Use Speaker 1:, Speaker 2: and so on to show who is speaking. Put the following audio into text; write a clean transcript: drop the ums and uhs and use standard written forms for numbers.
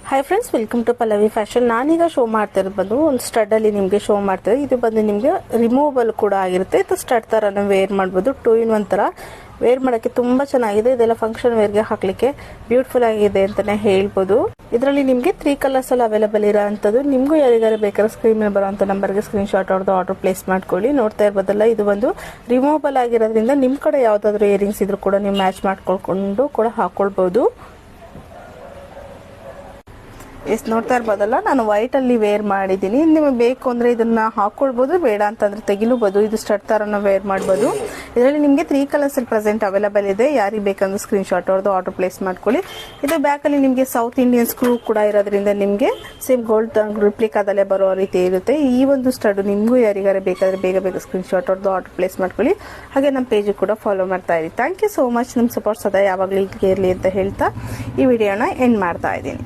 Speaker 1: Hi friends, welcome to Pallavi fashion. ನಾನೀಗ show ಮಾಡ್ತಿರೋದು ಬಂದು ಒಂದು ಸ್ಟಡ್ಡಲ್ಲಿ ನಿಮಗೆ ಶೋ ಮಾಡ್ತಿರೋದು. ಇದು ಬಂದು ನಿಮಗೆ ರಿಮೂವಬಲ್ ಕೂಡ ಆಗಿರುತ್ತೆ. ಇದು ಸ್ಟಡ್ ಥರನೂ ವೇರ್ ಮಾಡ್ಬೋದು. 2 in 1 ಥರ ವೇರ್ ಮಾಡೋಕ್ಕೆ ತುಂಬ ಚೆನ್ನಾಗಿದೆ. ಇದೆಲ್ಲ ಫಂಕ್ಷನ್ ವೇರ್ಗೆ ಹಾಕಲಿಕ್ಕೆ ಬ್ಯೂಟಿಫುಲ್ ಆಗಿದೆ ಅಂತಲೇ ಹೇಳ್ಬೋದು. ಇದರಲ್ಲಿ ನಿಮಗೆ 3 ಕಲರ್ಸ್ ಎಲ್ಲ ಅವೈಲೇಬಲ್ ಇರೋಂಥದ್ದು. ನಿಮಗೂ ಯಾರಿಗಾರು ಬೇಕಾದ್ರೆ ಸ್ಕ್ರೀನ್ ಮೇಲೆ ಬರೋಂಥ ನಂಬರ್ಗೆ ಸ್ಕ್ರೀನ್ಶಾಟ್ ಹೊಡೆದು ಆರ್ಡರ್ ಪ್ಲೇಸ್ ಮಾಡ್ಕೊಳ್ಳಿ. ನೋಡ್ತಾ ಇರ್ಬೋದಲ್ಲ, ಇದು ಒಂದು ರಿಮೂವಬಲ್ ಆಗಿರೋದ್ರಿಂದ ನಿಮ್ಮ ಕಡೆ ಯಾವುದಾದ್ರೂ ಇಯರಿಂಗ್ಸ್ ಇದ್ರೂ ಕೂಡ ನೀವು ಮ್ಯಾಚ್ ಮಾಡ್ಕೊಳ್ಕೊಂಡು ಕೂಡ ಹಾಕ್ಕೊಳ್ಬೋದು. ನೋಡ್ತಾ ಇರ್ಬೋದಲ್ಲ, ನಾನು ವೈಟಲ್ಲಿ ವೇರ್ ಮಾಡಿದ್ದೀನಿ. ನಿಮಗೆ ಬೇಕು ಅಂದರೆ ಇದನ್ನು ಹಾಕ್ಕೊಳ್ಬೋದು, ಬೇಡ ಅಂತಂದರೆ ತೆಗಿಲೂಬೋದು. ಇದು ಸ್ಟಡ್ ಥರನ ವೇರ್ ಮಾಡ್ಬೋದು. ಇದರಲ್ಲಿ ನಿಮಗೆ 3 ಕಲರ್ಸ್ ಪ್ರೆಸೆಂಟ್ ಅವೈಲೇಬಲ್ ಇದೆ. ಯಾರಿಗೆ ಬೇಕಂದ್ರೆ ಸ್ಕ್ರೀನ್ಶಾಟ್ ಹೊಡೆದು ಆರ್ಡರ್ ಪ್ಲೇಸ್ ಮಾಡ್ಕೊಳ್ಳಿ. ಇದು ಬ್ಯಾಕಲ್ಲಿ ನಿಮಗೆ ಸೌತ್ ಇಂಡಿಯನ್ ಸ್ಕ್ರೂ ಕೂಡ ಇರೋದ್ರಿಂದ ನಿಮಗೆ ಸೇಮ್ ಗೋಲ್ಡ್ ರಿಪ್ಲಿಕಾದಲ್ಲೇ ಬರೋ ರೀತಿ ಇರುತ್ತೆ. ಈ ಒಂದು ಸ್ಟಡ್ ನಿಮಗೂ ಯಾರಿಗಾರ ಬೇಕಾದರೆ ಬೇಗ ಸ್ಕ್ರೀನ್ಶಾಟ್ ಹೊಡೆದು ಆರ್ಡರ್ ಪ್ಲೇಸ್ ಮಾಡ್ಕೊಳ್ಳಿ. ಹಾಗೆ ನಮ್ಮ ಪೇಜಿಗೆ ಕೂಡ ಫಾಲೋ ಮಾಡ್ತಾ ಇರಿ. Thank you so much. ನಿಮ್ಮ ಸಪೋರ್ಟ್ ಸದಾ ಯಾವಾಗಲೂ ಹೀಗೆ ಇರಲಿ ಅಂತ ಹೇಳ್ತಾ ಈ ವಿಡಿಯೋನ ಎಂಡ್ ಮಾಡ್ತಾ ಇದ್ದೀನಿ.